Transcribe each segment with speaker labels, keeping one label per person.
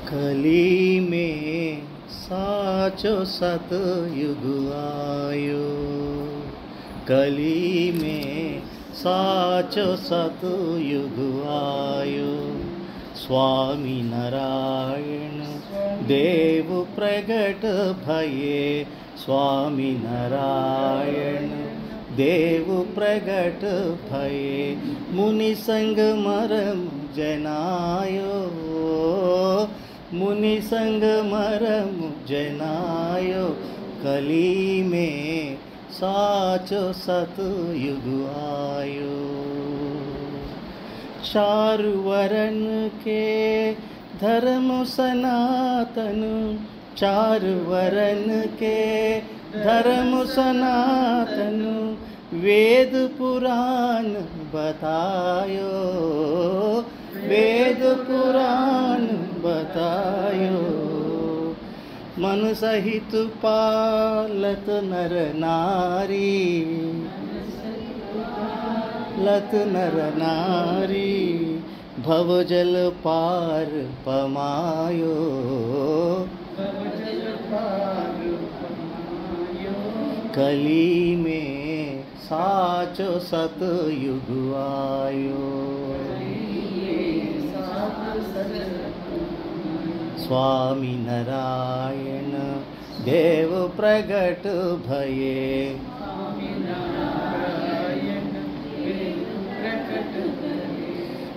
Speaker 1: कली में साचो सतयुग आयो, कली में साचो सतयुग आयो। स्वामी नारायण देव प्रगट भये, स्वामी नारायण देव प्रगट भये। मुनि संग मरम जनायो, मुनि संग मरम जनायो। कली में साचो सतयुग आयो। चारु वरन के धर्म सनातन, चारु वरन के धर्म सनातन। वेद पुराण बतायो, वेद पुराण बतायो। मन सहित पालत नर नारी, लत नर नारी। भवजल पार पमायो, कली में साचो सतयुग आयो। स्वामी नारायण देव प्रगट भये,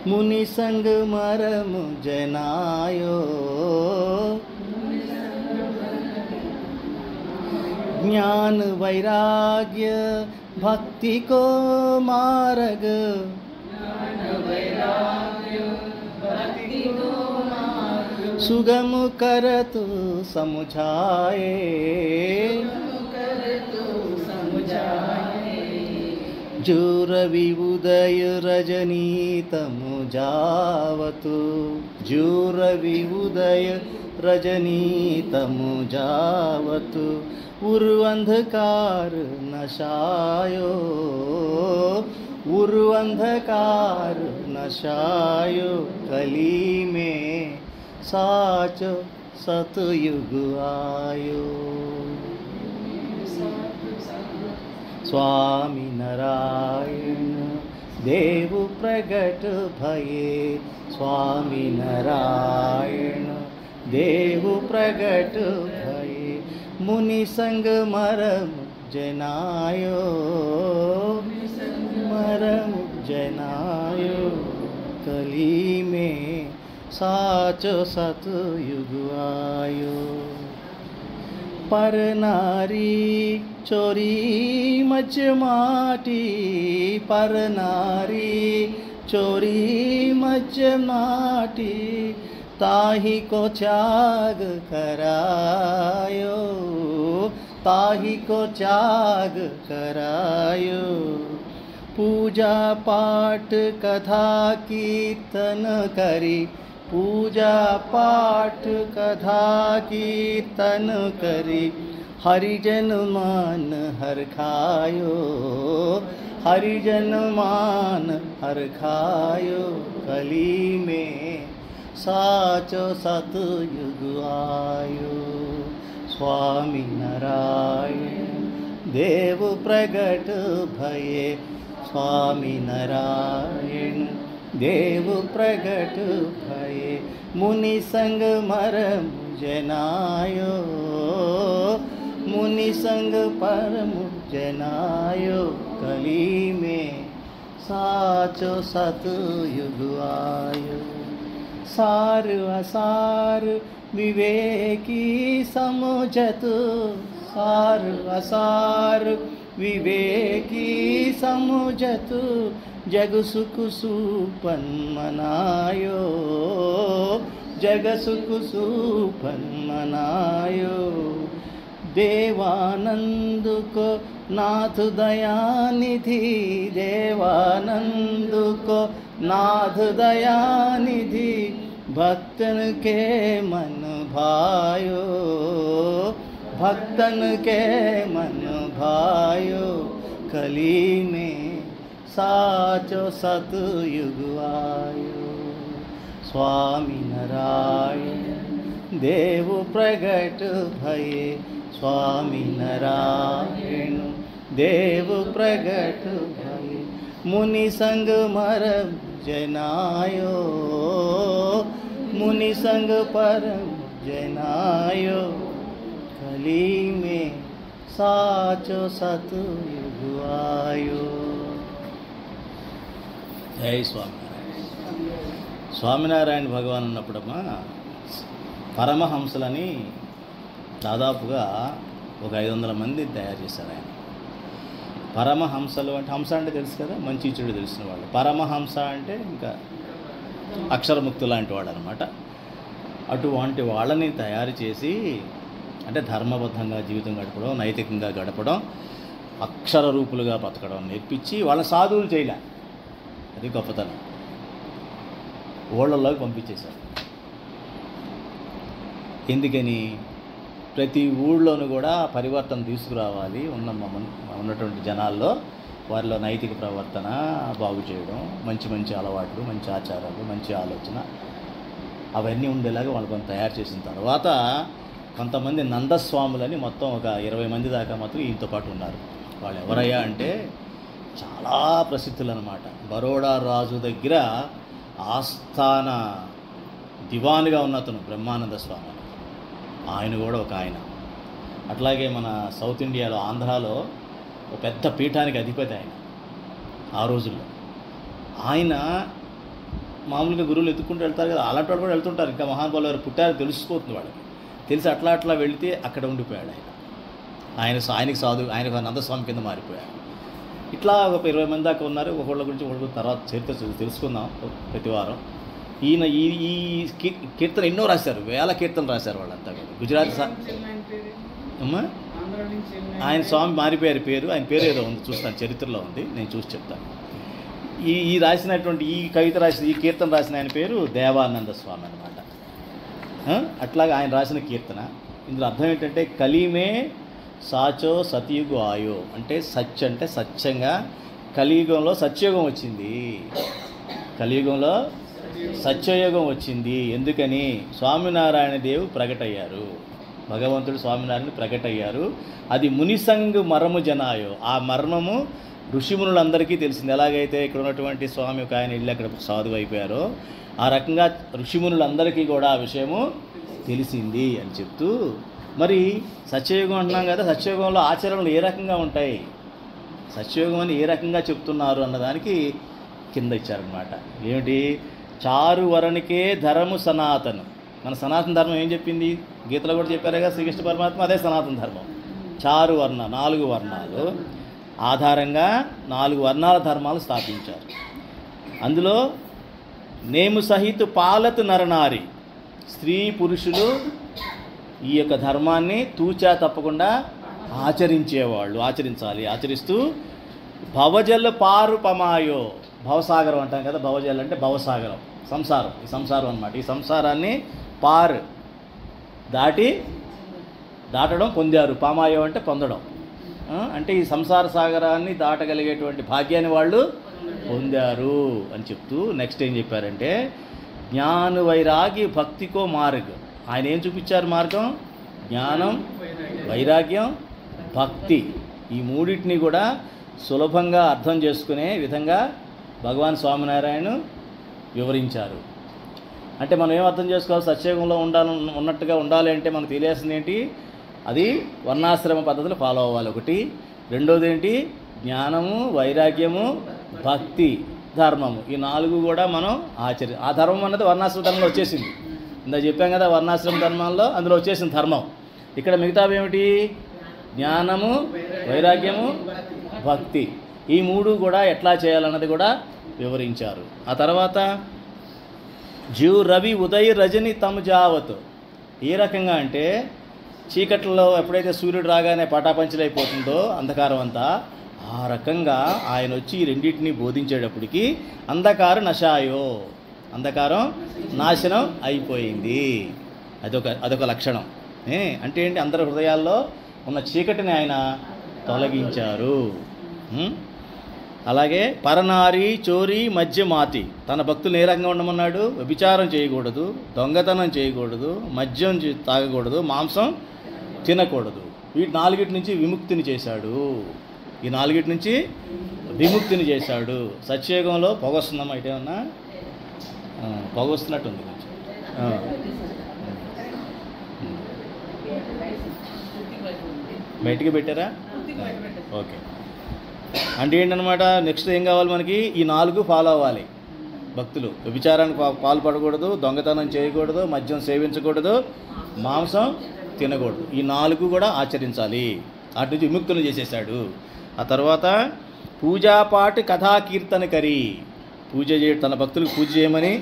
Speaker 1: मुनि संग मरम जनायो। ज्ञान वैराग्य भक्ति को मार्ग, सुगम करत समुझाए, जो रवि उदय रजनी तमु जावतु, जो रवि उदय रजनी तमु जावतु। उरु अंधकार नशायो, उरु अंधकार नशायो। कली में साचो सतयुग आयो। स्वामी नारायण देव प्रगट भये, स्वामी नारायण देव प्रगट भये। मुनि संग मरम जनायो, मरम जनायो। कली में साचो सतयुग आयो। पर नारी चोरी मच माटी, पर नारी चोरी मच माटी। ताही को त्याग करायो, ताही को त्याग करायो। पूजा पाठ कथा कीर्तन करी, पूजा पाठ कथा कीर्तन करी। हरिजन मान हर खायो, हरिजन मान हर खायो। कली में साचो सतयुग आयो। स्वामी नारायण देव प्रगट भये, स्वामी नारायण देव प्रगट भये। मुनि संग मरम जनायो, मुनि संग परम जनायो। कली में साचो सतयुग आयो। सार असार विवेकी समझतु, सार असार विवेकी समझतु। जग सुख सुपन मनायो, जग सुख सुपन मनायो। देवानंद को नाथ दयानिधि, देवानंद को नाथ दयानिधि। भक्तन के मन भायो, भक्तन के मन भायो। कली में साचो सतयुग आयो। स्वामी नारायण देव प्रगट भये स्वामी नारायण देव प्रगट भये मुनि संग मरम जनायो मुनि संग परम जनायो कली में साचो सतयुग आयो। जय स्वामीनारायण। స్వామినారాయణ భగవాన్ ఉన్నప్పుడమ్మా పరమహంసలని దాదాపుగా ఒక 500 మంది తయారు చేశారు ఆయన. పరమహంసలు అంటే హంస అంటే తెలుసు కదా, మంచి చెడు తెలిసిన వాళ్ళు. పరమహంస అంటే ఇంకా అక్షరముక్తు లాంటి వాడు అనమాట. అటువంటి వాళ్ళని తయారు చేసి అంటే ధర్మబద్ధంగా జీవితం గడపడం, నైతికంగా గడపడం, అక్షర రూపులుగా బతకడం నేర్పించి వాళ్ళ సాధువులు చేయలే. అది గొప్పతనం. ఓళ్ళల్లోకి పంపించేశారు. ఎందుకని? ప్రతి ఊళ్ళోనూ కూడా పరివర్తన తీసుకురావాలి, ఉన్నటువంటి జనాల్లో వారిలో నైతిక ప్రవర్తన బాగు చేయడం, మంచి మంచి అలవాట్లు, మంచి ఆచారాలు, మంచి ఆలోచన అవన్నీ ఉండేలాగా వాళ్ళని తయారు చేసిన తర్వాత కొంతమంది నందస్వాములని మొత్తం ఒక 20 మంది దాకా మాత్రం ఈయనతో పాటు ఉన్నారు. వాళ్ళు ఎవరయ్యా అంటే చాలా ప్రసిద్ధులు అన్నమాట. బరోడా రాజు దగ్గర ఆస్థాన దివానుగా ఉన్న అతను బ్రహ్మానంద స్వామి, ఆయన కూడా ఒక ఆయన. అట్లాగే మన సౌత్ ఇండియాలో ఆంధ్రాలో ఒక పెద్ద పీఠానికి అధిపతి ఆయన ఆ రోజుల్లో. ఆయన మామూలుగా గురువులు ఎత్తుకుంటూ వెళ్తారు కదా, అలాంటి వాళ్ళు కూడా వెళ్తుంటారు. ఇంకా మహానుభావులు ఎవరు పుట్టారో తెలిసిపోతుంది వాళ్ళకి. తెలిసి అట్లా వెళితే అక్కడ ఉండిపోయాడు ఆయనకి సాధువు, ఆయన నందస్వామి కింద మారిపోయాడు. ఇట్లా ఒక 20 మంది దాకా ఉన్నారు. ఒకళ్ళ గురించి ఒకళ్ళ తర్వాత చరిత్ర తెలుసుకుందాం ప్రతి వారం. ఈయన ఈ కీర్తన ఎన్నో రాశారు, వేల కీర్తనలు రాశారు వాళ్ళంతా. గుజరాత్ అమ్మా ఆయన స్వామి మారిపోయారు పేరు, ఆయన పేరు ఏదో ఉంది చూస్తాను, చరిత్రలో ఉంది, నేను చూసి చెప్తాను. ఈ రాసినటువంటి ఈ కవిత రాసిన ఈ కీర్తన రాసిన ఆయన పేరు దేవానంద స్వామి అనమాట. అట్లాగా ఆయన రాసిన కీర్తన. ఇందులో అర్థం ఏంటంటే కలిమే సాచో సతయుగు ఆయో అంటే అంటే సత్యంగా కలియుగంలో సత్యయుగం వచ్చింది. కలియుగంలో సత్యయుగం వచ్చింది. ఎందుకని? స్వామినారాయణ దేవు ప్రకటయ్యారు, భగవంతుడు స్వామినారాయణ ప్రకటయ్యారు. అది మునిసంగ్ మరము జనాయో, ఆ మర్మము ఋషిమునులందరికీ తెలిసింది. ఎలాగైతే ఇక్కడ ఉన్నటువంటి స్వామి ఒక ఆయన ఇల్లు అక్కడ సాధువు అయిపోయారో ఆ రకంగా ఋషిమునులందరికీ కూడా ఆ విషయము తెలిసింది అని చెప్తూ, మరి సత్యయుగం అంటున్నాం కదా, సత్యయుగంలో ఆచరణలు ఏ రకంగా ఉంటాయి, సత్యయుగం అని ఏ రకంగా చెప్తున్నారు అన్నదానికి కింద ఇచ్చారనమాట. ఏమిటి? చారు వరణికే ధర్ము సనాతనం. మన సనాతన ధర్మం ఏం చెప్పింది? గీతలో కూడా చెప్పారు కదా శ్రీకృష్ణ పరమాత్మ, అదే సనాతన ధర్మం. 4 వర్ణాలు ఆధారంగా 4 వర్ణాల ధర్మాలు స్థాపించారు. అందులో నేము సహిత పాలత్ నరనారి, స్త్రీ పురుషులు ఈ యొక్క ధర్మాన్ని తూచా తప్పకుండా ఆచరించాలి. ఆచరిస్తూ భవజల్ పారు పమాయో, భవసాగరం అంటాం కదా, భవజల్ అంటే భవసాగరం, సంసారం, ఈ సంసారం అన్నమాట. ఈ సంసారాన్ని దాటడం పొందారు. పామాయో అంటే పొందడం, అంటే ఈ సంసార సాగరాన్ని దాటగలిగేటువంటి భాగ్యాన్ని వాళ్ళు పొందారు అని చెప్తూ నెక్స్ట్ ఏం చెప్పారంటే జ్ఞాన వైరాగ్య భక్తికో మార్గం. ఆయన ఏం చూపించారు మార్గం? జ్ఞానం, వైరాగ్యం, భక్తి. ఈ మూడింటిని కూడా సులభంగా అర్థం చేసుకునే విధంగా భగవాన్ స్వామినారాయణ వివరించారు. అంటే మనం ఏం అర్థం చేసుకోవాలి? సత్యయుగంలో ఉన్నట్టుగా ఉండాలి అంటే మనకు తెలియాల్సింది ఏంటి? అది వర్ణాశ్రమ పద్ధతులు ఫాలో అవ్వాలి ఒకటి. రెండోది ఏంటి? జ్ఞానము, వైరాగ్యము, భక్తి, ధర్మము. ఈ 4 కూడా మనం ఆ ధర్మం అన్నది వర్ణాశ్రమ ధర్మంలో వచ్చేసింది. ఇందా చెప్పాం కదా, వర్ణాశ్రమ ధర్మంలో అందులో వచ్చేసిన ధర్మం. ఇక్కడ మిగతావి ఏమిటి? జ్ఞానము, వైరాగ్యము, భక్తి. ఈ 3 కూడా ఎట్లా చేయాలన్నది కూడా వివరించారు. ఆ తర్వాత జీవ్ రవి ఉదయ్ రజని తమ జావత్. ఏ రకంగా అంటే చీకట్లలో ఎప్పుడైతే సూర్యుడు రాగానే పటాపంచలైపోతుందో అంధకారం అంతా, ఆ రకంగా ఆయన వచ్చి ఈ రెండింటినీ బోధించేటప్పటికి అంధకారం నశాయో, అంధకారం నాశనం అయిపోయింది. అదొక లక్షణం. అంటే ఏంటి? అందరి హృదయాల్లో ఉన్న చీకటిని ఆయన తొలగించారు. అలాగే పరనారి చోరీ మద్యమాతి, తన భక్తులు ఏ రకంగా ఉండమన్నాడు? వ్యభిచారం చేయకూడదు, దొంగతనం చేయకూడదు, మద్యం తాగకూడదు, మాంసం తినకూడదు. వీటి 4 నుంచి విముక్తిని చేశాడు. ఈ 4 నుంచి విముక్తిని చేశాడు. సత్యయుగంలో పొగ వస్తుందమ్మా, ఇటేమన్నా పొగ వస్తున్నట్టుంది కొంచెం. బయటికి పెట్టారా? ఓకే. అంటే ఏంటనమాట, నెక్స్ట్ ఏం కావాలి మనకి? ఈ 4 ఫాలో అవ్వాలి భక్తులు. వ్యభిచారానికి పాల్పడకూడదు, దొంగతనం చేయకూడదు, మద్యం సేవించకూడదు, మాంసం తినకూడదు. ఈ 4 కూడా ఆచరించాలి. అటు నుంచి విముక్తులు చేసేసాడు. ఆ తర్వాత పూజాపాటి కథా కీర్తనకరి, పూజ తన భక్తులకు పూజ చేయమని,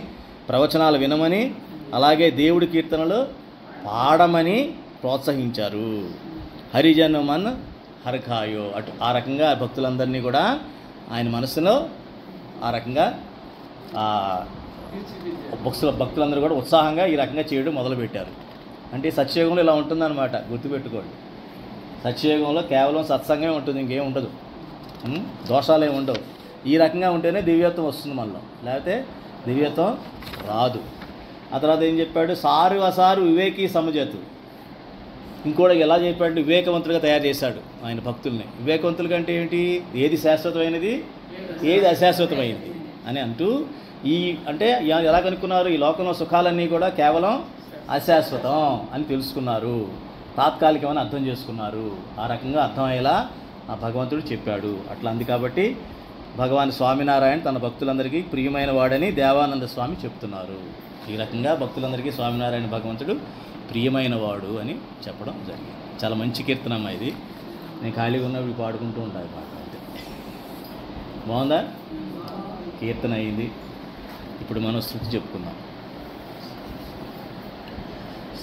Speaker 1: ప్రవచనాలు వినమని, అలాగే దేవుడి కీర్తనలు పాడమని ప్రోత్సహించారు. హరిజనమన్ హరఖాయో, అటు ఆ రకంగా భక్తులందరినీ కూడా ఆయన మనసులో ఆ రకంగా భక్తులందరూ కూడా ఉత్సాహంగా ఈ రకంగా చేయడం మొదలుపెట్టారు. అంటే సత్యయుగంలో ఇలా ఉంటుందన్నమాట, గుర్తుపెట్టుకోండి. సత్యయుగంలో కేవలం సత్సంగమే ఉంటుంది, ఇంకేం ఉండదు, దోషాలు ఏమి ఉండవు. ఈ రకంగా ఉంటేనే దివ్యత్వం వస్తుంది మనలో, లేకపోతే దివ్యత్వం రాదు. ఆ తర్వాత ఏం చెప్పాడు? సారు అసారు వివేకీ సమజతు. ఇంకోటి ఎలా చెప్పాడు? వివేకవంతులుగా తయారు చేశాడు ఆయన భక్తుల్ని. వివేకవంతులుగా అంటే ఏంటి? ఏది శాశ్వతమైనది, ఏది అశాశ్వతమైంది అని అంటూ అంటే ఎలా కనుక్కున్నారు? ఈ లోకంలో సుఖాలన్నీ కూడా కేవలం అశాశ్వతం అని తెలుసుకున్నారు, తాత్కాలికమని అర్థం చేసుకున్నారు. ఆ రకంగా అర్థమయ్యేలా ఆ భగవంతుడు చెప్పాడు. అట్లా అంది కాబట్టి భగవాన్ స్వామినారాయణ తన భక్తులందరికీ ప్రియమైన వాడని దేవానంద స్వామి చెప్తున్నారు. ఈ రకంగా భక్తులందరికీ స్వామినారాయణ భగవంతుడు ప్రియమైన వాడు అని చెప్పడం జరిగింది. చాలా మంచి కీర్తనమ్మ ఇది. నేను ఖాళీగా ఉన్నప్పుడు పాడుకుంటూ ఉంటాను పాట. అంతే. బాగుందా? కీర్తన అయింది. ఇప్పుడు మనం శృతి చెప్పుకుందాం.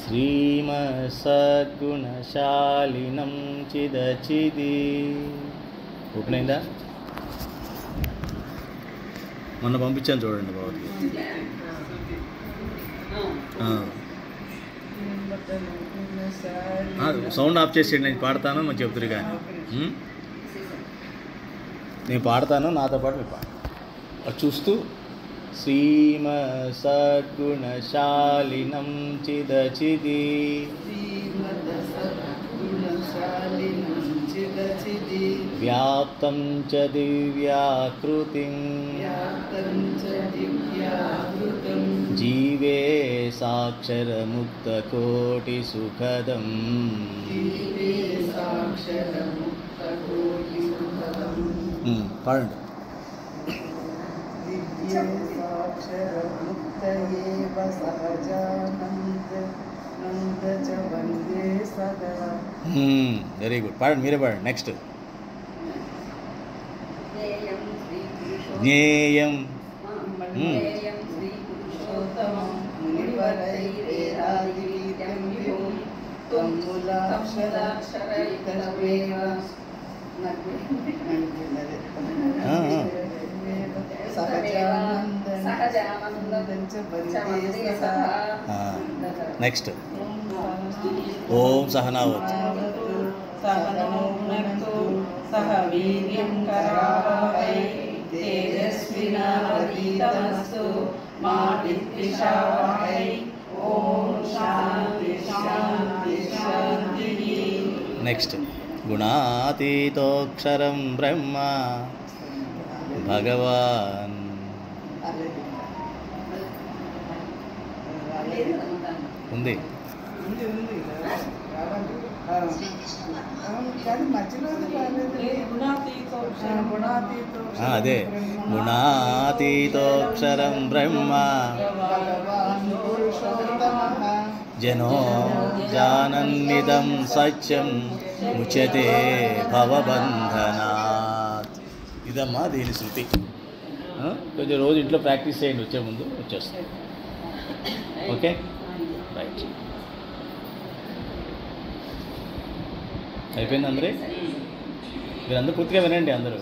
Speaker 1: శ్రీమసద్గుణశాలినం చిదచిది. ఓపెన్ అయిందా? మొన్న పంపించాను చూడండి భగవద్గీత. సౌండ్ ఆఫ్ చేసేయండి, నేను పాడతాను, మనం చెప్తురు కానీ. నేను పాడతాను, నాతో పాటు మీరు పాడు. అది చూస్తూ శ్రీమసద్గుణశాలినం చిదచిది వ్యాప్తం చ దివ్యాకృతిం జీవే సాక్షరముక్తకోటిసుఖదం. పాడండి. Very good. పాడండి, మీరే పాడండి. నెక్స్ట్. జ్ఞేయం నెక్స్ట్. ఓం సహనావతు
Speaker 2: సహ వీర్యం కరావహై తేజస్వినావధీతమస్తు మా విద్విషావహై. ఓం శాంతి శాంతి శాంతి.
Speaker 1: నెక్స్ట్. గుణాతీతోక్షరం బ్రహ్మ భగవాన్. ఉంది. అదే గుణాతీతోక్షరం బ్రహ్మ జనో జానన్నిదం సత్యం ముచ్యతే భవబంధనాత్. ఇదమ్మా దీని శృతి. కొంచెం రోజు ఇంట్లో ప్రాక్టీస్ చేయండి, వచ్చే ముందు వచ్చేస్తుంది. Okay, right. అయిపోయింది అందరే? మీరందరూ పూర్తిగా వినండి అందరూ.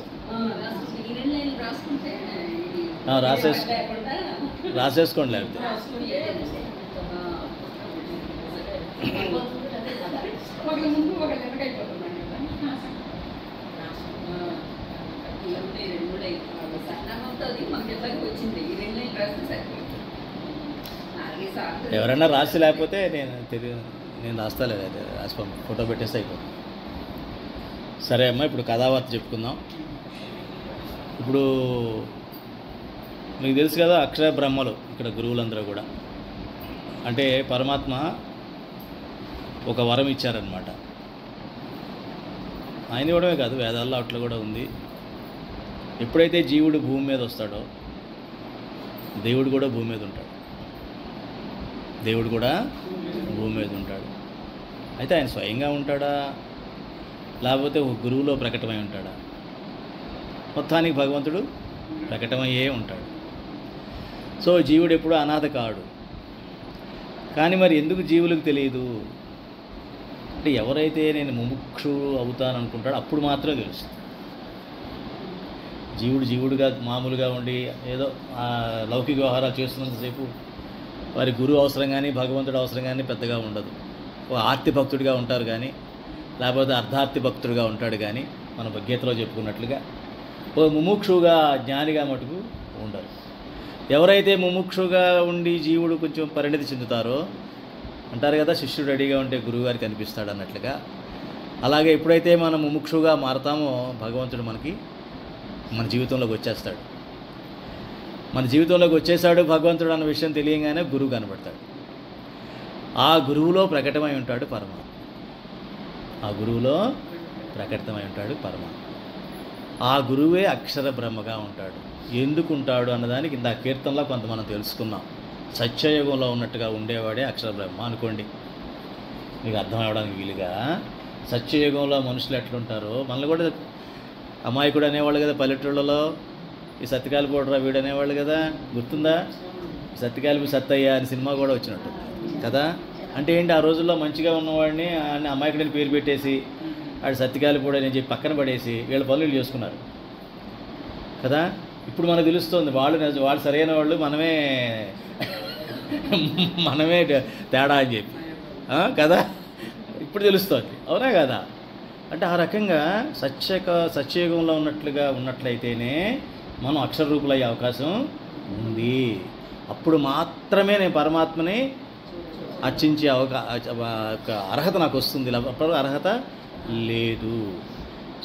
Speaker 1: రాసేసుకోండి లేకపోతే.
Speaker 2: ఒకటి
Speaker 1: ఎవరైనా రాసి లేకపోతే నేను రాస్తాలే, రాసి ఫోటో పెట్టేస్తే అయిపోతుంది. సరే అమ్మా, ఇప్పుడు కథావార్త చెప్పుకుందాం. ఇప్పుడు మీకు తెలుసు కదా, అక్షర బ్రహ్మలు ఇక్కడ గురువులందరూ కూడా. అంటే పరమాత్మ ఒక వరం ఇచ్చారనమాట. ఆయన ఇవ్వడమే కాదు, వేదాల్లో అట్లా కూడా ఉంది. ఎప్పుడైతే జీవుడు భూమి మీద వస్తాడో దేవుడు కూడా భూమి మీద ఉంటాడు. దేవుడు కూడా భూమి మీద ఉంటాడు. అయితే ఆయన స్వయంగా ఉంటాడా, లేకపోతే ఒక గురువులో ప్రకటమై ఉంటాడా? మొత్తానికి భగవంతుడు ప్రకటమయ్యే ఉంటాడు. సో జీవుడు ఎప్పుడూ అనాథ కాడు. కానీ మరి ఎందుకు జీవులకు తెలియదు అంటే, ఎవరైతే నేను ముముక్షు అవుతాననుకుంటాడో అప్పుడు మాత్రమే తెలుస్తుంది. జీవుడుగా మామూలుగా ఉండి ఏదో లౌకిక వ్యవహారాలు చేస్తున్నంతసేపు వారి గురువు అవసరం కానీ భగవంతుడు అవసరం కానీ పెద్దగా ఉండదు. ఓ ఆర్తి భక్తుడిగా ఉంటారు కానీ, లేకపోతే అర్ధార్తి భక్తుడిగా ఉంటాడు కానీ, మన గీతలో చెప్పుకున్నట్లుగా ఓ ముముక్షుగా జ్ఞానిగా మటుకు ఉండరు. ఎవరైతే ముముక్షుగా ఉండి జీవుడు కొంచెం పరిణతి చెందుతారో, అంటారు కదా, శిష్యుడు రెడీగా ఉంటే గురువుగారికి కనిపిస్తాడు అన్నట్లుగా, అలాగే ఎప్పుడైతే మనం ముముక్షుగా మారతామో భగవంతుడు మన జీవితంలోకి వచ్చేస్తాడు. మన జీవితంలోకి వచ్చేసాడు భగవంతుడు అన్న విషయం తెలియగానే గురువు కనబడతాడు. ఆ గురువులో ప్రకటమై ఉంటాడు పరమాత్మ. ఆ గురువులో ప్రకటితమై ఉంటాడు పరమాత్మ. ఆ గురువే అక్షర బ్రహ్మగా ఉంటాడు. ఎందుకు ఉంటాడు అన్నదానికి ఇంత కీర్తనలో కొంత మనం తెలుసుకున్నాం. సత్యయుగంలో ఉన్నట్టుగా ఉండేవాడే అక్షర బ్రహ్మ అనుకోండి. మీకు అర్థం అవ్వడానికి వీలుగా, సత్యయుగంలో మనుషులు ఎట్లుంటారో మనల్ని కూడా అమాయకుడు అనేవాళ్ళు కదా పల్లెటూళ్ళలో. ఈ సత్యకాలి పోడరా వీడు అనేవాళ్ళు కదా, గుర్తుందా? సత్యకాలి సత్తయ్య అని సినిమా కూడా వచ్చినట్టు కదా. అంటే ఏంటి, ఆ రోజుల్లో మంచిగా ఉన్నవాడిని అమాయకుడిని పేరు పెట్టేసి ఆడు సత్యకాలి పోడు అని చెప్పి పక్కన పడేసి వీళ్ళ పనులు చేసుకున్నారు కదా. ఇప్పుడు మనకు తెలుస్తుంది వాళ్ళు సరైన వాళ్ళు, మనమే తేడా అని చెప్పి కదా. ఇప్పుడు తెలుస్తుంది, అవునా కదా? అంటే ఆ రకంగా సత్యయుగంలో ఉన్నట్లయితేనే మనం అక్షర రూపులయ్యే అవకాశం ఉంది. అప్పుడు మాత్రమే నేను పరమాత్మని అర్చించే అర్హత నాకు వస్తుంది. అప్పుడు అర్హత లేదు.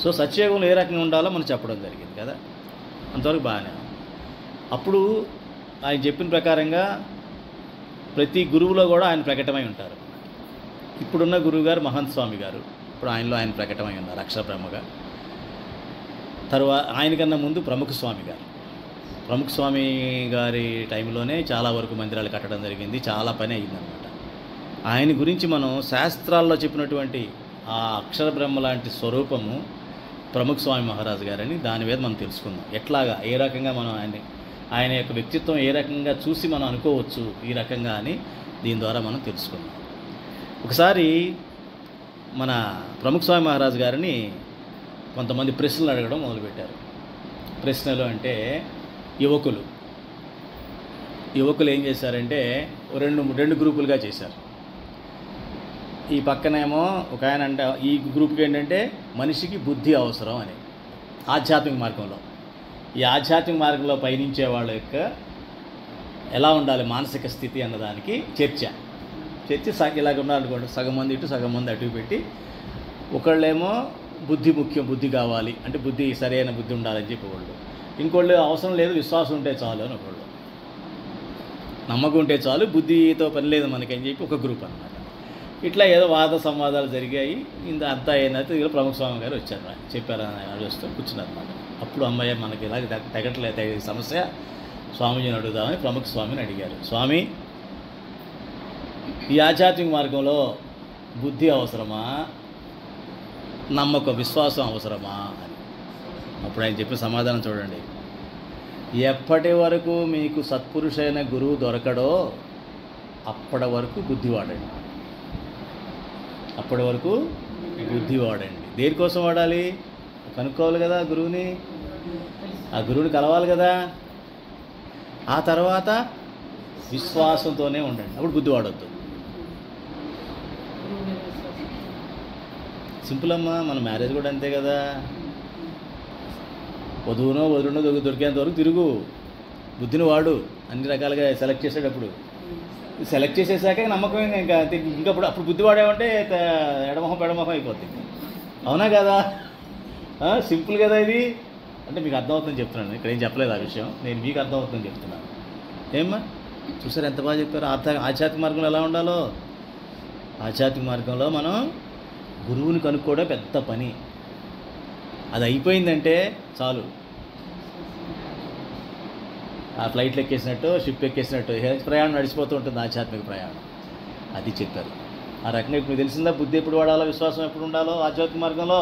Speaker 1: సో సత్యయుగంలో ఏ రకంగా ఉండాలో మనం చెప్పడం జరిగింది కదా. అంతవరకు బాగానే. అప్పుడు ఆయన చెప్పిన ప్రకారంగా ప్రతి గురువులో కూడా ఆయన ప్రకటమై ఉంటారు. ఇప్పుడున్న గురువుగారు మహంత్ స్వామి గారు, ఇప్పుడు ఆయన ప్రకటమై ఉన్నారు అక్షర బ్రహ్మగా. ఆయనకన్నా ముందు ప్రముఖ స్వామి గారు. ప్రముఖ స్వామి గారి టైంలోనే చాలా వరకు మందిరాలు కట్టడం జరిగింది, చాలా పని అయిందనమాట. ఆయన గురించి మనం శాస్త్రాల్లో చెప్పినటువంటి ఆ అక్షర బ్రహ్మ లాంటి స్వరూపము ప్రముఖ స్వామి మహారాజు గారని, దాని మీద మనం తెలుసుకుందాం. ఎట్లాగా, ఏ రకంగా మనం ఆయన యొక్క వ్యక్తిత్వం ఏ రకంగా చూసి మనం అనుకోవచ్చు ఈ రకంగా అని దీని ద్వారా మనం తెలుసుకుందాం. ఒకసారి మన ప్రముఖ స్వామి మహారాజు గారిని కొంతమంది ప్రశ్నలు అడగడం మొదలుపెట్టారు. ప్రశ్నలు అంటే యువకులు ఏం చేశారంటే రెండు గ్రూపులుగా చేశారు. ఈ పక్కనేమో ఒక ఆయన అంటే, ఈ గ్రూప్కి ఏంటంటే మనిషికి బుద్ధి అవసరం అని, ఆధ్యాత్మిక మార్గంలో, ఈ ఆధ్యాత్మిక మార్గంలో పయనించే వాళ్ళ యొక్క ఎలా ఉండాలి మానసిక స్థితి అన్నదానికి చర్చ ఇలాగ ఉండాలనుకోండి. సగం మంది ఇటు సగం మంది అటు పెట్టి, ఒకళ్ళేమో బుద్ధి ముఖ్యం, బుద్ధి కావాలి అంటే బుద్ధి సరైన బుద్ధి ఉండాలని చెప్పేవాళ్ళు. ఇంకోళ్ళు అవసరం లేదు, విశ్వాసం ఉంటే చాలు అని ఒకళ్ళు, నమ్మకం ఉంటే చాలు, బుద్ధితో పని లేదు మనకని చెప్పి ఒక గ్రూప్ అన్నమాట. ఇట్లా ఏదో వాద సంవాదాలు జరిగాయి. అంతా ఏంటంటే ఇలా ప్రముఖ స్వామి గారు వచ్చారు, చెప్పారు, అడుగుస్తూ కూర్చున్నారు అన్నమాట. అప్పుడు అమ్మాయి మనకి ఇలాగ తగ్గట్లేదు సమస్య, స్వామీజీని అడుగుదామని ప్రముఖ స్వామిని అడిగారు. స్వామి, ఈ ఆధ్యాత్మిక మార్గంలో బుద్ధి అవసరమా, నమ్మకం విశ్వాసం అవసరమా అని. అప్పుడు ఆయన చెప్పిన సమాధానం చూడండి. ఎప్పటి వరకు మీకు సత్పురుషైన గురువు దొరకడో అప్పటి వరకు బుద్ధి వాడండి. అప్పటి వరకు బుద్ధి వాడండి. దేనికోసం వాడాలి? కనుక్కోవాలి కదా గురువుని, ఆ గురువుని కలవాలి కదా. ఆ తర్వాత విశ్వాసంతోనే ఉండండి, అప్పుడు బుద్ధి వాడొద్దు. సింపుల్ అమ్మా, మన మ్యారేజ్ కూడా అంతే కదా. వధువునో దొరికేంత వరకు తిరుగు, బుద్ధిని వాడు, అన్ని రకాలుగా సెలెక్ట్ చేసేటప్పుడు సెలెక్ట్ చేసేసాక నమ్మకం ఇంకా అప్పుడు బుద్ధి వాడేమంటే ఎడమొహం పెడమొహం అయిపోతుంది. అవునా కదా? సింపుల్ కదా ఇది. అంటే మీకు అర్థమవుతుందని చెప్తున్నాను, ఇక్కడ ఏం చెప్పలేదు ఆ విషయం, నేను మీకు అర్థమవుతుందని చెప్తున్నాను. ఏమ్మా చూసారు ఎంత బాగా చెప్పారు. ఆధ్యాత్మిక మార్గంలో ఎలా ఉండాలో. ఆధ్యాత్మిక మార్గంలో మనం గురువుని కనుక్కోవడం పెద్ద పని. అది అయిపోయిందంటే చాలు, ఆ ఫ్లైట్లు ఎక్కేసినట్టు షిప్ ఎక్కేసినట్టు ప్రయాణం నడిచిపోతూ ఉంటుంది ఆధ్యాత్మిక ప్రయాణం. అది చెప్పారు. ఆ రకంగా ఇప్పుడు తెలిసిందా బుద్ధి ఎప్పుడు వాడాలో, విశ్వాసం ఎప్పుడు ఉండాలో ఆధ్యాత్మిక మార్గంలో.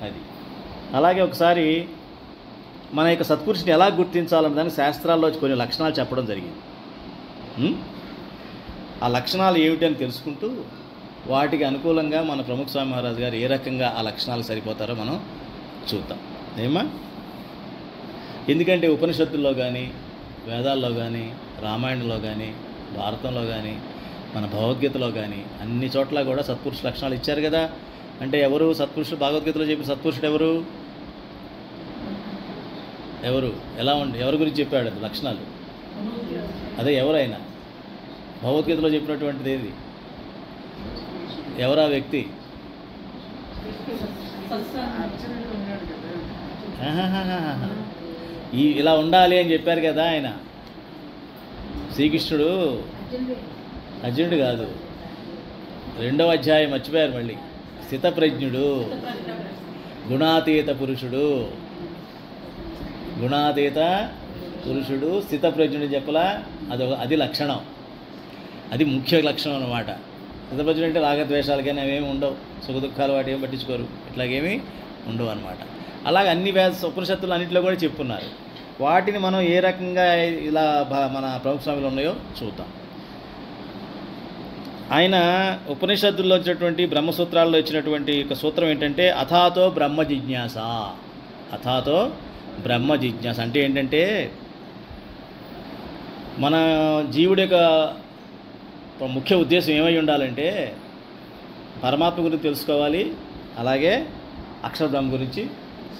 Speaker 1: అది అలాగే ఒకసారి మన యొక్క సత్పురుషుని ఎలా గుర్తించాలన్న దాన్ని శాస్త్రాల్లో కొన్ని లక్షణాలు చెప్పడం జరిగింది. ఆ లక్షణాలు ఏమిటని తెలుసుకుంటూ వాటికి అనుకూలంగా మన ప్రముఖ స్వామి మహారాజు గారు ఏ రకంగా ఆ లక్షణాలు సరిపోతారో మనం చూద్దాం. ఏమా ఎందుకంటే ఉపనిషత్తుల్లో కానీ, వేదాల్లో కానీ, రామాయణంలో కానీ, భారతంలో కానీ, మన భగవద్గీతలో కానీ అన్ని చోట్ల కూడా సత్పురుష లక్షణాలు ఇచ్చారు కదా. అంటే ఎవరు సత్పురుషుడు? భగవద్గీతలో చెప్పిన సత్పురుషుడు ఎవరు? ఎవరు ఎలా ఉండి ఎవరి గురించి చెప్పాడు లక్షణాలు? అదే ఎవరైనా భగవద్గీతలో చెప్పినటువంటిది ఏది? ఎవరా వ్యక్తి? ఇలా ఉండాలి అని చెప్పారు కదా ఆయన. శ్రీకృష్ణుడు, అర్జునుడు కాదు, 2వ అధ్యాయం మర్చిపోయారు మళ్ళీ. స్థితప్రజ్ఞుడు, గుణాతీత పురుషుడు, గుణాతీత పురుషుడు, స్థితప్రజ్ఞుడు చెప్పలా. అది లక్షణం, అది ముఖ్య లక్షణం అన్నమాట. స్థితప్రజ్ఞుడు అంటే రాగద్వేషాలు కానీ అవేమి ఉండవు, సుఖదుఖాలు వాటి ఏమి పట్టించుకోరు, ఇట్లాగేమీ ఉండవు అనమాట. అలాగే అన్ని ఉపనిషత్తులు అన్నింటిలో కూడా చెప్పున్నారు. వాటిని మనం ఏ రకంగా ఇలా మన ప్రముఖ స్వామిలో ఉన్నాయో చూద్దాం. ఆయన ఉపనిషత్తుల్లో వచ్చినటువంటి బ్రహ్మసూత్రాల్లో ఇచ్చినటువంటి ఒక సూత్రం ఏంటంటే అథాతో బ్రహ్మ జిజ్ఞాస. అథాతో బ్రహ్మ జిజ్ఞాస అంటే ఏంటంటే మన జీవుడి యొక్క ముఖ్య ఉద్దేశం ఏమై ఉండాలంటే పరమాత్మ గురించి తెలుసుకోవాలి, అలాగే అక్షరబ్రహ్మ గురించి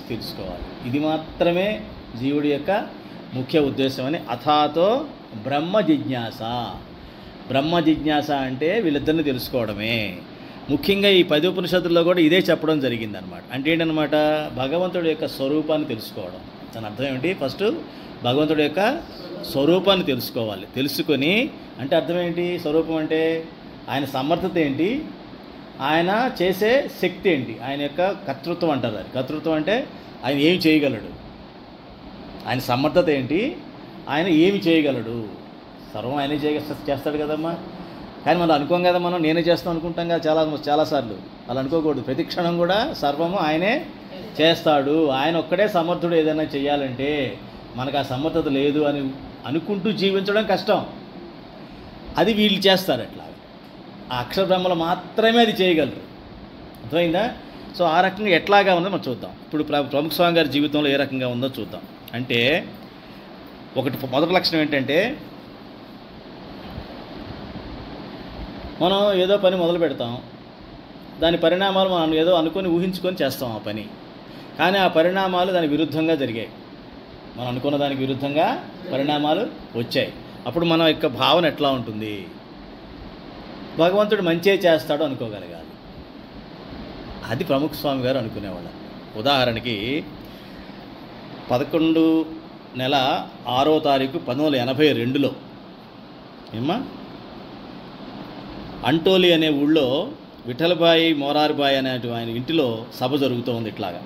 Speaker 1: తెలుసుకోవాలి. ఇది మాత్రమే జీవుడి యొక్క ముఖ్య ఉద్దేశం అని అథాతో బ్రహ్మ జిజ్ఞాస. బ్రహ్మ జిజ్ఞాస అంటే వీళ్ళిద్దరిని తెలుసుకోవడమే. ముఖ్యంగా ఈ 10 ఉపనిషత్తుల్లో కూడా ఇదే చెప్పడం జరిగిందనమాట. అంటే ఏంటనమాట, భగవంతుడి యొక్క స్వరూపాన్ని తెలుసుకోవడం. దాని అర్థం ఏమిటి? ఫస్ట్ భగవంతుడి యొక్క స్వరూపాన్ని తెలుసుకోవాలి. తెలుసుకొని అంటే అర్థం ఏంటి? స్వరూపం అంటే ఆయన సమర్థత ఏంటి, ఆయన చేసే శక్తి ఏంటి, ఆయన యొక్క కర్తృత్వం అంటారు. అది కర్తృత్వం అంటే ఆయన ఏమి చేయగలడు, ఆయన సమర్థత ఏంటి, ఆయన ఏమి చేయగలడు. సర్వం ఆయనే చేస్తాడు కదమ్మా. కానీ మనం అనుకోం కదా, మనం నేనే చేస్తాం అనుకుంటాం కదా చాలాసార్లు. అలా అనుకోకూడదు. ప్రతి క్షణం కూడా సర్వము ఆయనే చేస్తాడు. ఆయన ఒక్కడే సమర్థుడు. ఏదైనా చేయాలంటే మనకు ఆ సమర్థత లేదు అని అనుకుంటూ జీవించడం కష్టం. అది వీళ్ళు చేస్తారు. అట్లా ఆ అక్షర బ్రహ్మలు మాత్రమే అది చేయగలరు. అర్థమైందా? సో ఆ రకంగా ఎట్లాగా ఉందో మనం చూద్దాం. ఇప్పుడు ప్రముఖ స్వామి గారి జీవితంలో ఏ రకంగా ఉందో చూద్దాం. అంటే మొదటి లక్షణం ఏంటంటే మనం ఏదో పని మొదలు పెడతాం, దాని పరిణామాలు మనం ఏదో అనుకొని ఊహించుకొని చేస్తాం ఆ పని. కానీ ఆ పరిణామాలు దానికి విరుద్ధంగా జరిగాయి. మనం అనుకున్న దానికి విరుద్ధంగా పరిణామాలు వచ్చాయి. అప్పుడు మన యొక్క భావన ఎట్లా ఉంటుంది? భగవంతుడు మంచే చేస్తాడు అనుకోగలగాలి. అది ప్రముఖ స్వామి గారు అనుకునేవాళ్ళు. ఉదాహరణకి 11/6/1982 ఏమ్మా అంటోలి అనే ఊళ్ళో విఠలబాయి మోరారిబాయి అనే ఆయన ఇంటిలో సభ జరుగుతూ ఉంది. ఇట్లాగా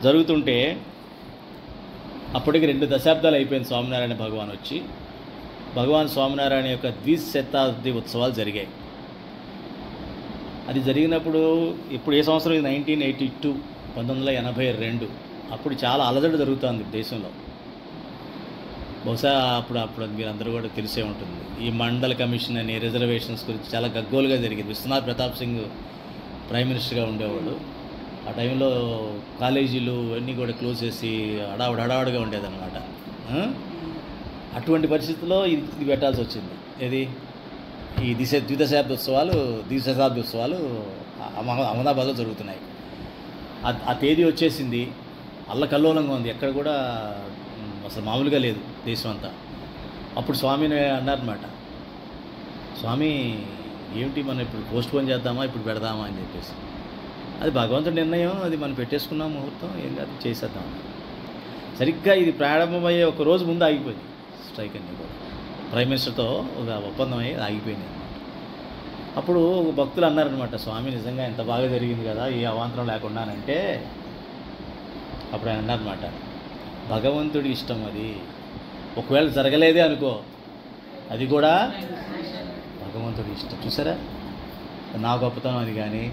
Speaker 1: జరుగుతుంటే అప్పటికి 2 దశాబ్దాలు అయిపోయింది స్వామినారాయణ భగవాన్ వచ్చి. భగవాన్ స్వామినారాయణ యొక్క 20వ ఉత్సవాలు జరిగాయి. అది జరిగినప్పుడు ఇప్పుడు ఏ సంవత్సరం? 1982, 1982. అప్పుడు చాలా అలజడి జరుగుతుంది దేశంలో. బహుశా అప్పుడు మీరందరూ కూడా తెలిసే ఉంటుంది. ఈ మండల్ కమిషన్ అని రిజర్వేషన్స్ గురించి చాలా గగ్గోలుగా జరిగింది. విశ్వనాథ్ ప్రతాప్ సింగ్ ప్రైమ్ మినిస్టర్గా ఉండేవాడు. ఆ టైంలో కాలేజీలు అన్నీ కూడా క్లోజ్ చేసి హడావుడిగా ఉండేదన్నమాట. అటువంటి పరిస్థితుల్లో ఇది పెట్టాల్సి వచ్చింది. ఏది ఈ ద్విదశాబ్ది ఉత్సవాలు అహ్మదాబాద్లో జరుగుతున్నాయి. ఆ తేదీ వచ్చేసింది. అల్లకల్లోలంగా ఉంది. ఎక్కడ కూడా అసలు మామూలుగా లేదు దేశం అంతా. అప్పుడు స్వామిని అన్నారన్నమాట, స్వామి ఏమిటి మనం ఇప్పుడు పోస్ట్ పోన్ చేద్దామా ఇప్పుడు పెడదామా అని చెప్పేసి. అది భగవంతుడి నిర్ణయం, అది మనం పెట్టేసుకున్నాం ముహూర్తం, ఏం కాదు చేసేద్దాం. సరిగ్గా ఇది ప్రారంభమయ్యే ఒక రోజు ముందు ఆగిపోయింది స్ట్రైక్ అన్నీ కూడా. ప్రైమ్ మినిస్టర్తో ఒక ఒప్పందం అయ్యి ఆగిపోయింది అనమాట. అప్పుడు ఒక భక్తులు అన్నారనమాట, స్వామి నిజంగా ఎంత బాగా జరిగింది కదా ఈ అవాంతరం లేకుండా అంటే, అప్పుడు ఆయన అన్నారన్నమాట, భగవంతుడి ఇష్టం అది, ఒకవేళ జరగలేదే అనుకో అది కూడా భగవంతుడి ఇష్టం. చూసారా నా గొప్పతనం అది, కానీ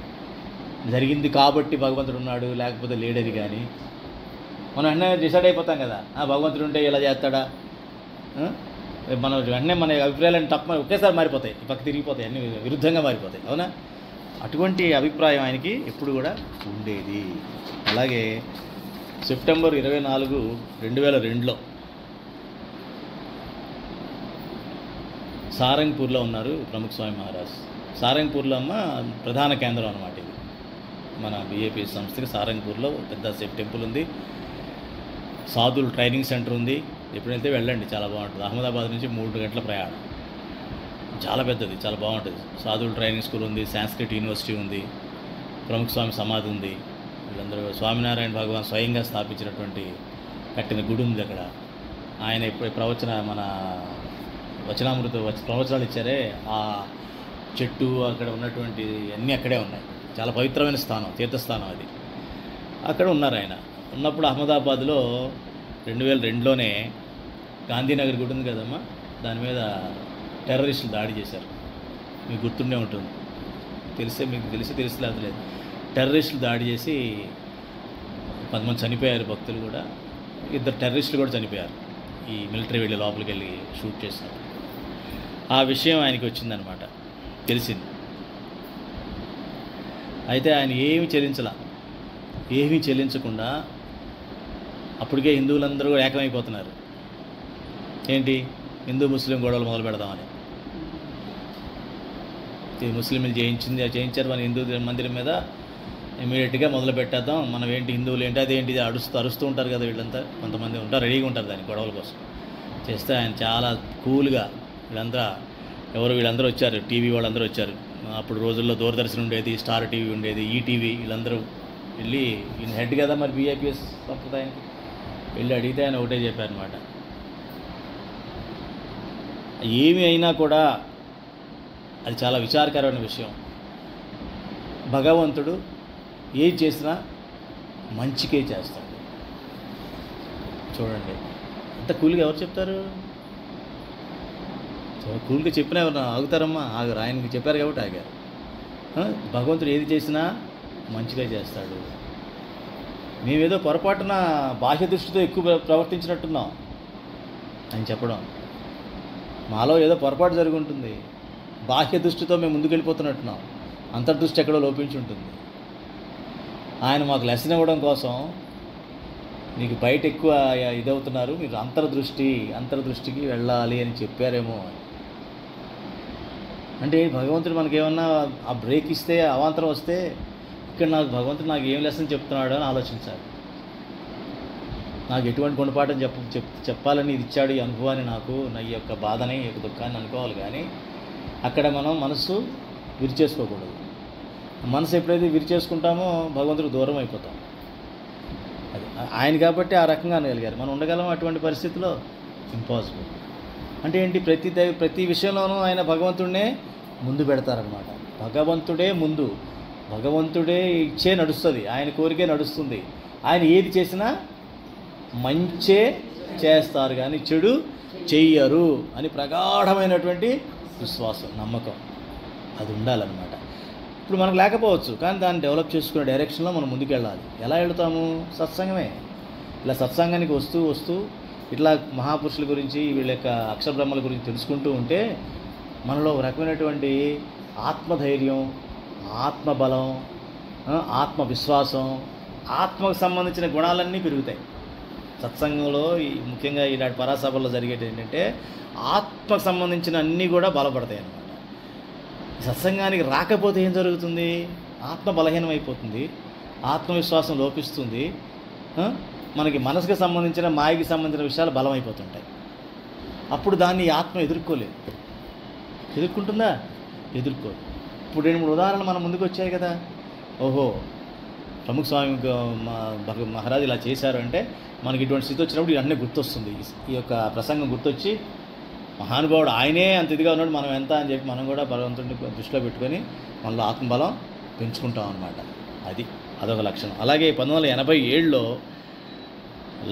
Speaker 1: జరిగింది కాబట్టి భగవంతుడు ఉన్నాడు లేకపోతే లేడని కానీ మనం వెంటనే డిసైడ్ అయిపోతాం కదా, భగవంతుడు ఉంటే ఇలా చేస్తాడా, మనం వెంటనే మన అభిప్రాయాలను తప్ప ఒకేసారి మారిపోతాయి, పక్క తిరిగిపోతాయి, అన్నీ విరుద్ధంగా మారిపోతాయి, అవునా? అటువంటి అభిప్రాయం ఆయనకి ఎప్పుడు కూడా ఉండేది. అలాగే సెప్టెంబర్ 24, 2002లో సారంగపూర్లో ఉన్నారు ప్రముఖ స్వామి మహారాజ్. సారంగపూర్లో ప్రధాన కేంద్రం అన్నమాట ఇది, మన బీఏపీ సంస్థకి సారంగపూర్లో పెద్ద టెంపుల్ ఉంది, సాధువులు ట్రైనింగ్ సెంటర్ ఉంది. ఎప్పుడైతే వెళ్ళండి, చాలా బాగుంటుంది. అహ్మదాబాద్ నుంచి 3 గంటల ప్రయాణం, చాలా పెద్దది, చాలా బాగుంటుంది. సాధువులు ట్రైనింగ్ స్కూల్ ఉంది, సాంస్క్రిట్ యూనివర్సిటీ ఉంది, ప్రముఖ స్వామి సమాధి ఉంది. వీళ్ళందరూ స్వామినారాయణ భగవాన్ స్వయంగా స్థాపించినటువంటి కట్టిన గుడి ఉంది అక్కడ. ఆయన ఇప్పుడు మన వచనామృత ప్రవచనాలు ఇచ్చారే, ఆ చెట్టు అక్కడ ఉన్నటువంటి అన్నీ అక్కడే ఉన్నాయి. చాలా పవిత్రమైన స్థానం, తీర్థస్థానం అది. అక్కడ ఉన్నారు ఆయన. ఉన్నప్పుడు అహ్మదాబాద్లో 2002లోనే గాంధీనగర్ గుడి ఉంది కదమ్మా, దాని మీద టెర్రరిస్టులు దాడి చేశారు. మీకు గుర్తుండే ఉంటుంది, మీకు తెలిసి లేదు. టెర్రరిస్టులు దాడి చేసి 10 మంది చనిపోయారు, భక్తులు కూడా. 2 టెర్రరిస్టులు కూడా చనిపోయారు, ఈ మిలిటరీ వెళ్ళి లోపలికి వెళ్ళి షూట్ చేసినప్పుడు. ఆ విషయం ఆయనకి వచ్చిందనమాట, తెలిసింది. అయితే ఆయన ఏమీ చెల్లించకుండా అప్పటికే హిందువులందరూ కూడా ఏకమైపోతున్నారు. ఏంటి, హిందూ ముస్లిం గొడవలు మొదలు పెడదామని. ముస్లింలు చేయించారు మన హిందూ మందిరం మీద, ఇమీడియట్గా మొదలు పెట్టేద్దాం, మనం ఏంటి హిందువులు ఏంటి అదేంటి అరుస్తూ ఉంటారు కదా వీళ్ళంతా, కొంతమంది ఉంటారు రెడీగా ఉంటారు దానికి గొడవల కోసం. చేస్తే ఆయన చాలా కూల్గా వీళ్ళందరూ వచ్చారు, టీవీ వాళ్ళందరూ వచ్చారు. అప్పుడు రోజుల్లో దూరదర్శన్ ఉండేది, స్టార్ టీవీ ఉండేది, ఈటీవీ, వీళ్ళందరూ వెళ్ళి ఈయన హెడ్ కదా మరి బీఐపీఎస్ సంప్రదాయానికి, వెళ్ళి అడిగితే ఆయన ఒకటే చెప్పారనమాట, ఏమి అయినా కూడా అది చాలా విచారకరమైన విషయం. భగవంతుడు ఏది చేసినా మంచికే చేస్తాడు. చూడండి అంత కూల్గా ఎవరు చెప్తారు? కూల్గా చెప్పినా ఎవరు ఆగుతారమ్మా? ఆగరు. ఆయనకి చెప్పారు కాబట్టి ఆగారు. భగవంతుడు ఏది చేసినా మంచిగా చేస్తాడు. మేమేదో పొరపాటున బాహ్య దృష్టితో ఎక్కువ ప్రవర్తించినట్టున్నాం అని చెప్పడం. మాలో ఏదో పొరపాటు జరిగి ఉంటుంది, బాహ్య దృష్టితో మేము ముందుకు వెళ్ళిపోతున్నట్టున్నాం, అంతర్దృష్టి ఎక్కడో లోపించి ఉంటుంది. ఆయన మాకు లెసన్ ఇవ్వడం కోసం, మీకు బయట ఎక్కువ ఇదవుతున్నారు, మీరు అంతర్దృష్టికి వెళ్ళాలి అని చెప్పారేమో. అంటే భగవంతుడు మనకేమన్నా ఆ బ్రేక్ ఇస్తే, అవాంతరం వస్తే, ఇక్కడ భగవంతుడు నాకు ఏం లెసన్ చెప్తున్నాడు అని ఆలోచించాలి. నాకు ఎటువంటి గుణపాఠం చెప్పాలని ఇది ఇచ్చాడు, ఈ అనుభవాన్ని, నా ఈ యొక్క బాధని, ఈ యొక్క దుఃఖాన్ని అనుకోవాలి. కానీ అక్కడ మనం మనసు విరిచేసుకోకూడదు. మనసు ఎప్పుడైతే విరిచేసుకుంటామో భగవంతుడికి దూరం అయిపోతాం. అది ఆయన కాబట్టి ఆ రకంగా అనగలిగారు. మనం ఉండగలం అటువంటి పరిస్థితిలో? ఇంపాసిబుల్. అంటే ఏంటి, ప్రతి విషయంలోనూ ఆయన భగవంతుడినే ముందు పెడతారనమాట. భగవంతుడే ముందు, భగవంతుడే ఇచ్చే నడుస్తుంది, ఆయన కోరికే నడుస్తుంది. ఆయన ఏది చేసినా మంచే చేస్తారు కానీ చెడు చెయ్యరు అని ప్రగాఢమైనటువంటి విశ్వాసం, నమ్మకం అది ఉండాలన్నమాట. ఇప్పుడు మనకు లేకపోవచ్చు, కానీ దాన్ని డెవలప్ చేసుకునే డైరెక్షన్లో మనం ముందుకెళ్ళాలి. ఎలా వెళుతాము? సత్సంగమే. ఇలా సత్సంగానికి వస్తూ ఇట్లా మహాపురుషుల గురించి, వీళ్ళ యొక్క అక్షరబ్రహ్మల గురించి తెలుసుకుంటూ ఉంటే మనలో ఒక రకమైనటువంటి ఆత్మధైర్యం, ఆత్మబలం, ఆత్మవిశ్వాసం, ఆత్మకు సంబంధించిన గుణాలన్నీ పెరుగుతాయి. సత్సంగంలో ముఖ్యంగా ఈనాటి పరాసభల్లో జరిగేది ఏంటంటే ఆత్మకు సంబంధించిన అన్నీ కూడా బలపడతాయి అన్నమాట. సత్సంగానికి రాకపోతే ఏం జరుగుతుంది? ఆత్మ బలహీనం అయిపోతుంది, ఆత్మవిశ్వాసం లోపిస్తుంది, మనకి మనసుకు సంబంధించిన, మాయకి సంబంధించిన విషయాలు బలమైపోతుంటాయి. అప్పుడు దాన్ని ఆత్మ ఎదుర్కోలేదు. ఎదుర్కొంటుందా? ఎదుర్కోదు. ఇప్పుడు 2-3 ఉదాహరణలు మన ముందుకు వచ్చాయి కదా. ఓహో, ప్రముఖ స్వామి మహారాజు ఇలా చేశారు అంటే మనకి ఇటువంటి స్థితి వచ్చినప్పుడు ఇవన్నీ గుర్తొస్తుంది. ఈ యొక్క ప్రసంగం గుర్తొచ్చి మహానుభావుడు ఆయనే అంత ఇదిగా ఉన్నాడు, మనం ఎంత అని చెప్పి మనం కూడా భగవంతుడిని దృష్టిలో పెట్టుకొని మనలో ఆత్మబలం పెంచుకుంటాం అన్నమాట. అదొక లక్షణం. అలాగే 1987లో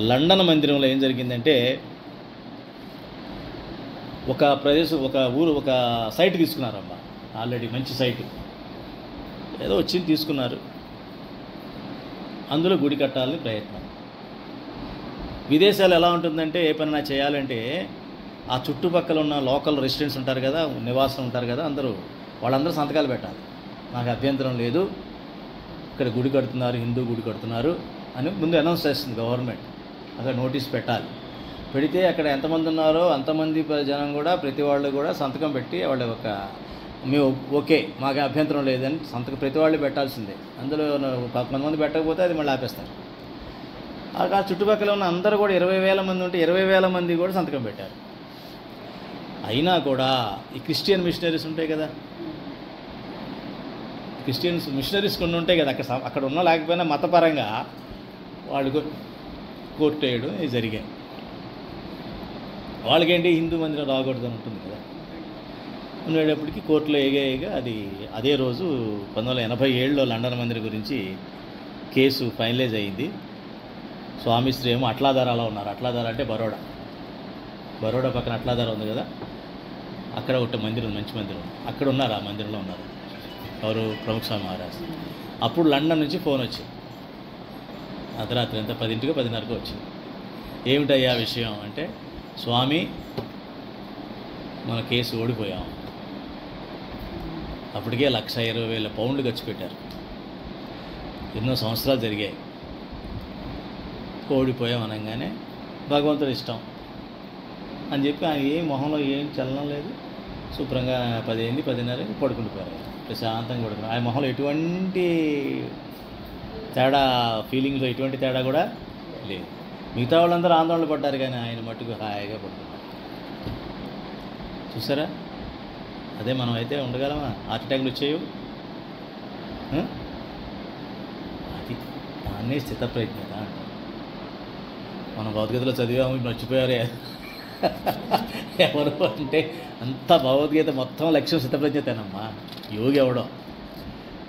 Speaker 1: లండన్ మందిరంలో ఏం జరిగిందంటే, ఒక సైట్ తీసుకున్నారమ్మా. ఆల్రెడీ మంచి సైటు ఏదో వచ్చింది, తీసుకున్నారు. అందులో గుడి కట్టాలని ప్రయత్నం. విదేశాలు ఎలా ఉంటుందంటే, ఏ పనైనా చేయాలంటే ఆ చుట్టుపక్కల ఉన్న లోకల్ రెసిడెంట్స్ ఉంటారు కదా, నివాసం ఉంటారు కదా, వాళ్ళందరూ సంతకాలు పెట్టాలి. నాకు అభ్యంతరం లేదు, ఇక్కడ గుడి కడుతున్నారు, హిందూ గుడి కడుతున్నారు అని ముందు అనౌన్స్ చేస్తుంది గవర్నమెంట్. అక్కడ నోటీస్ పెట్టాలి. పెడితే అక్కడ ఎంతమంది ఉన్నారో అంతమంది జనం కూడా, ప్రతి వాళ్ళు కూడా సంతకం పెట్టి మేము ఓకే, మాకు అభ్యంతరం లేదని సంతకం ప్రతి వాళ్ళు పెట్టాల్సిందే. అందులో 10 మంది పెట్టకపోతే అది మళ్ళీ ఆపేస్తారు. ఆ చుట్టుపక్కల ఉన్న అందరూ కూడా 20,000 మంది ఉంటే 20,000 మంది కూడా సంతకం పెట్టారు. అయినా కూడా ఈ క్రిస్టియన్ మిషనరీస్ ఉంటాయి కదా, క్రిస్టియన్స్ మిషనరీస్ కొన్ని ఉంటాయి కదా, అక్కడ ఉన్న లేకపోయినా మతపరంగా వాళ్ళు కోర్టు వేయడం ఇది జరిగాయి. వాళ్ళకేంటి హిందూ మందిరం రాకూడదని ఉంటుంది కదా. ఉండేటప్పటికి కోర్టులో ఏగా అదే రోజు 1987లో లండన్ మందిరం గురించి కేసు ఫైనలైజ్ అయ్యింది. స్వామిశ్రీ ఏమో అట్లాధారాలో ఉన్నారు. అట్లాధార అంటే బరోడా పక్కన అట్లాధార ఉంది కదా, అక్కడ ఒకటి మందిరం, మంచి మందిరం, అక్కడ ఉన్నారు. ఆ మందిరంలో ఉన్నారు ఎవరు? ప్రముఖ స్వామి మహారాజ్. అప్పుడు లండన్ నుంచి ఫోన్ వచ్చింది. అర్ధరాత్రి అంతా 10ంటికో 10:30కో వచ్చింది. ఏమిటయ్యా విషయం అంటే, స్వామి మన కేసు ఓడిపోయాం, అప్పటికే 1,20,000 పౌండ్లు ఖర్చు పెట్టారు, ఎన్నో సంవత్సరాలు జరిగాయి, ఓడిపోయాం అనగానే భగవంతుడు ఇష్టం అని చెప్పి ఆయన మొహంలో ఏం చలనం లేదు, శుభ్రంగా 10 అయింది 10:30 పడుకుంటుపోయారు. ప్రశాంతంగా పడుకున్నారు. ఆయన మొహంలో ఎటువంటి తేడా, ఫీలింగ్లో ఎటువంటి తేడా కూడా లేదు. మిగతా వాళ్ళందరూ ఆందోళన పడ్డారు, కానీ ఆయన మట్టుకు హాయిగా పడుకున్నారు. చూసారా? అదే మనం అయితే ఉండగలమా? హార్ట్ అటాక్లు వచ్చేయు. అది దాన్నే స్థితప్రజ్ఞత అంట. మనం భగవద్గీతలో చదివాము, మర్చిపోయారే ఎవరు అంటే అంత భగవద్గీత మొత్తం లక్ష్యం స్థితప్రజ్ఞతేనమ్మా. యోగి అవడం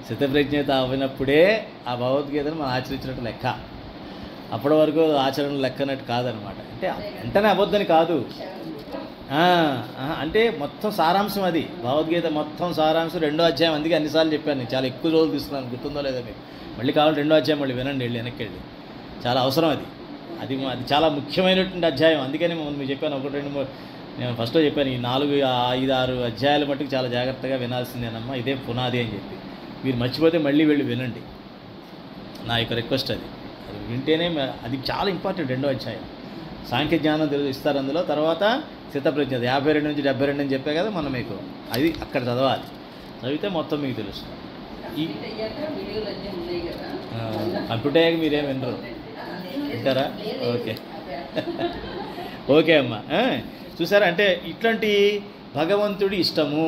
Speaker 1: స్థితప్రజ్ఞత అవ్వనప్పుడే ఆ భగవద్గీతను మనం ఆచరించినట్టు లెక్క. అప్పటి వరకు ఆచరణ లెక్కనట్టు కాదనమాట. అంటే వెంటనే అబద్ధని కాదు, అంటే మొత్తం సారాంశం అది. భగవద్గీత మొత్తం సారాంశం 2వ అధ్యాయం. అందుకే అన్నిసార్లు చెప్పాను, నేను చాలా ఎక్కువ రోజులు తీసుకున్నాను, గుర్తుందో లేదో మీకు. మళ్ళీ కావాలి 2వ అధ్యాయం మళ్ళీ వినండి, వెనక్కి వెళ్ళి. చాలా అవసరం అది చాలా ముఖ్యమైనటువంటి అధ్యాయం. అందుకని మీకు చెప్పాను, 1, 2, 3 నేను ఫస్ట్లో చెప్పాను, ఈ 4, 5, 6 అధ్యాయాల మట్టుకు చాలా జాగ్రత్తగా వినాల్సిందేనమ్మా, ఇదే పునాది అని చెప్పి. మీరు మర్చిపోతే మళ్ళీ వెళ్ళి వినండి, నా యొక్క రిక్వెస్ట్ అది వింటేనే. అది చాలా ఇంపార్టెంట్. 2వ అధ్యాయం సాంఖ్య జ్ఞానం ఇస్తారు అందులో. తర్వాత స్థితప్రజ్ఞ 52 నుంచి 72 అని చెప్పే కదా మనం, మీకు అది అక్కడ చదవాలి. చదివితే మొత్తం మీకు తెలుస్తుంది. ఈ కంప్యూటర్ మీరేం వినరు, వింటారా? ఓకే అమ్మా. చూసారా? అంటే ఇట్లాంటి భగవంతుడి ఇష్టము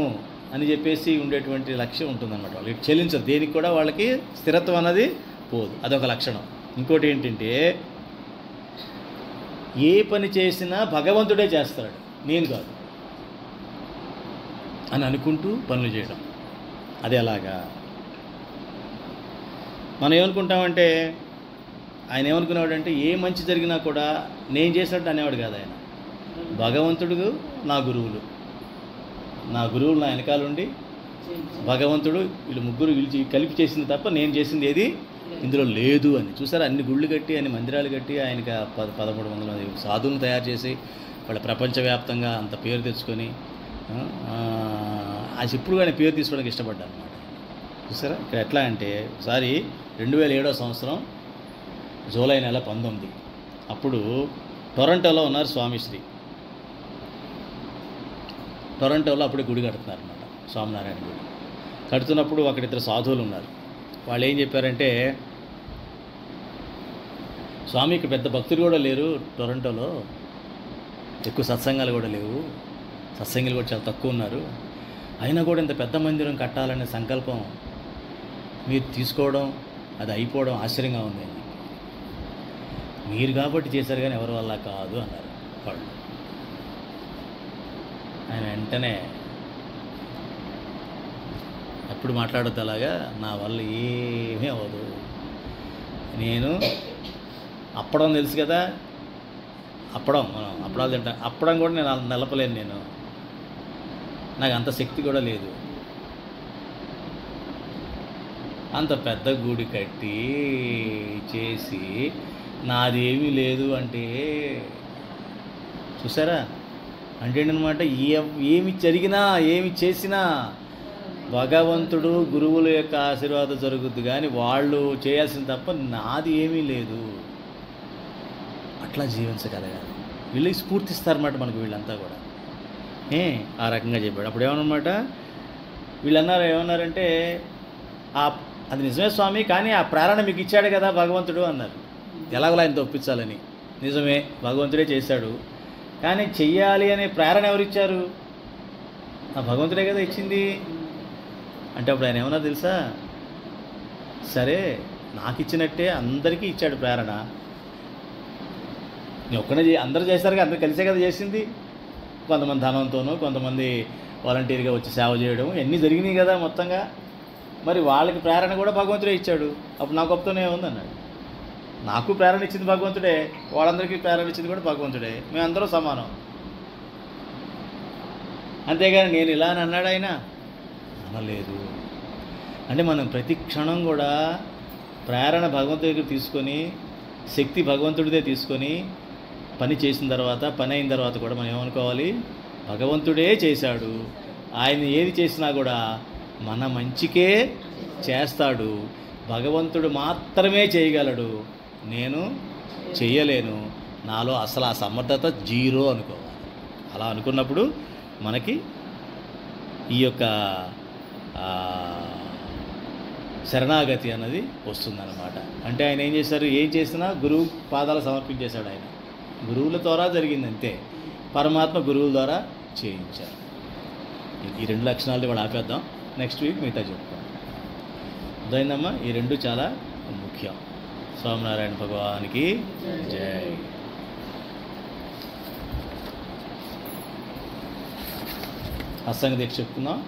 Speaker 1: అని చెప్పేసి ఉండేటువంటి లక్ష్యం ఉంటుందన్నమాట. వాళ్ళకి చెల్లించదు, దేనికి కూడా వాళ్ళకి స్థిరత్వం అన్నది పోదు. అదొక లక్షణం. ఇంకోటి ఏంటంటే, ఏ పని చేసినా భగవంతుడే చేస్తాడు, నేను కాదు అని అనుకుంటూ పనులు చేయడం. అది ఎలాగా? మనం ఏమనుకుంటామంటే, ఆయన ఏమనుకునేవాడంటే, ఏ మంచి జరిగినా కూడా నేను చేసినట్టు అనేవాడు కాదు ఆయన. భగవంతుడు నా గురువులు నా వెనకాలండి, భగవంతుడు వీళ్ళు ముగ్గురు కలిపి చేసింది తప్ప నేను చేసింది ఏది ఇందులో లేదు అని. చూసారా? అన్ని గుళ్ళు కట్టి, అన్ని మందిరాలు కట్టి, ఆయనకి 1,300 మంది సాధువులను తయారు చేసి, వాళ్ళ ప్రపంచవ్యాప్తంగా అంత పేరు తెచ్చుకొని, ఆ ఇప్పుడు కానీ పేరు తీసుకోవడానికి ఇష్టపడ్డాను అనమాట. చూసారా? ఇక్కడ ఎట్లా అంటే, ఒకసారి 2007వ సంవత్సరం జూలై నెల 19, అప్పుడు టొరంటోలో ఉన్నారు స్వామిశ్రీ. టొరంటోలో అప్పుడే గుడి కడుతున్నారు అనమాట, స్వామినారాయణ గుడి కడుతున్నప్పుడు అక్కడ 2 సాధువులు ఉన్నారు. వాళ్ళు ఏం చెప్పారంటే, స్వామి ఇక్కడ పెద్ద భక్తులు కూడా లేరు టొరంటోలో, ఎక్కువ సత్సంగాలు కూడా లేవు, సత్సంగాలు కూడా చాలా తక్కువ ఉన్నారు. అయినా కూడా ఇంత పెద్ద మందిరం కట్టాలనే సంకల్పం మీరు తీసుకోవడం, అది అయిపోవడం ఆశ్చర్యంగా ఉంది. మీరు కాబట్టి చేశారు కానీ ఎవరి వల్ల కాదు అన్నారు వాళ్ళు. ఆయన వెంటనే అప్పుడు మాట్లాడద్దు అలాగా, నా వల్ల ఏమీ అవ్వదు, నేను అప్పడం తెలుసు కదా, అప్పడం మనం అప్పడాలు తింటాం, అప్పడం కూడా నేను నిలపలేను, నేను నాకు అంత శక్తి కూడా లేదు. అంత పెద్ద గుడి కట్టి చేసి నాదేమీ లేదు అంటే చూసారా, అంటే అనమాట ఏమి జరిగినా ఏమి చేసినా భగవంతుడు గురువుల యొక్క ఆశీర్వాదం జరుగుద్ది కానీ వాళ్ళు చేయాల్సింది తప్ప నాది ఏమీ లేదు. అట్లా జీవించగలగాలి. వీళ్ళకి స్ఫూర్తిస్తారన్నమాట మనకు వీళ్ళంతా కూడా. ఆ రకంగా చెప్పాడు. అప్పుడు ఏమన్నమాట వీళ్ళు ఏమన్నారంటే అది నిజమే స్వామి, కానీ ఆ ప్రేరణ మీకు ఇచ్చాడు కదా భగవంతుడు అన్నారు. ఎలాగోలా ఆయనతో ఒప్పించాలని. నిజమే, భగవంతుడే చేశాడు, కానీ చెయ్యాలి అనే ప్రేరణ ఎవరిచ్చారు? ఆ భగవంతుడే కదా ఇచ్చింది. అంటే అప్పుడు ఆయన ఏమన్నా తెలుసా, సరే నాకు ఇచ్చినట్టే అందరికీ ఇచ్చాడు ప్రేరణ, నేను ఒక్కనే అందరూ చేశారు కదా, అందరూ కలిసే కదా చేసింది. కొంతమంది ధనంతోనూ, కొంతమంది వాలంటీర్గా వచ్చి సేవ చేయడం, ఇవన్నీ జరిగినాయి కదా మొత్తంగా. మరి వాళ్ళకి ప్రేరణ కూడా భగవంతుడే ఇచ్చాడు. అప్పుడు నా గొప్పతోనే ఉందన్నాడు. నాకు ప్రేరణ ఇచ్చింది భగవంతుడే, వాళ్ళందరికీ ప్రేరణ ఇచ్చింది కూడా భగవంతుడే, మేమందరం సమానం. అంతేగాని నేను ఇలా అని అన్నాడు ఆయన అనలేదు. అంటే మనం ప్రతి క్షణం కూడా ప్రేరణ భగవంతుడి దగ్గర తీసుకొని, శక్తి భగవంతుడిదే తీసుకొని పని చేసిన తర్వాత, పని అయిన తర్వాత కూడా మనం ఏమనుకోవాలి, భగవంతుడే చేశాడు, ఆయన ఏది చేసినా కూడా మన మంచికే చేస్తాడు, భగవంతుడు మాత్రమే చేయగలడు, నేను చెయ్యలేను, నాలో అసలు ఆ సమర్థత జీరో అనుకోవాలి. అలా అనుకున్నప్పుడు మనకి ఈ యొక్క శరణాగతి అన్నది వస్తుందన్నమాట. అంటే ఆయన ఏం చేశారు, ఏం చేసినా గురువు పాదాలు సమర్పించేశాడు. ఆయన గురువుల ద్వారా జరిగింది అంతే, పరమాత్మ గురువుల ద్వారా చేయించారు. ఈ రెండు లక్షణాలు కూడా ఆపేద్దాం, నెక్స్ట్ వీక్ మిగతా చెప్తాం. అర్థమైందమ్మా, ఈ రెండు చాలా ముఖ్యం. స్వామినారాయణ భగవానికి జై. అసంగతి చెప్పుకుందాం.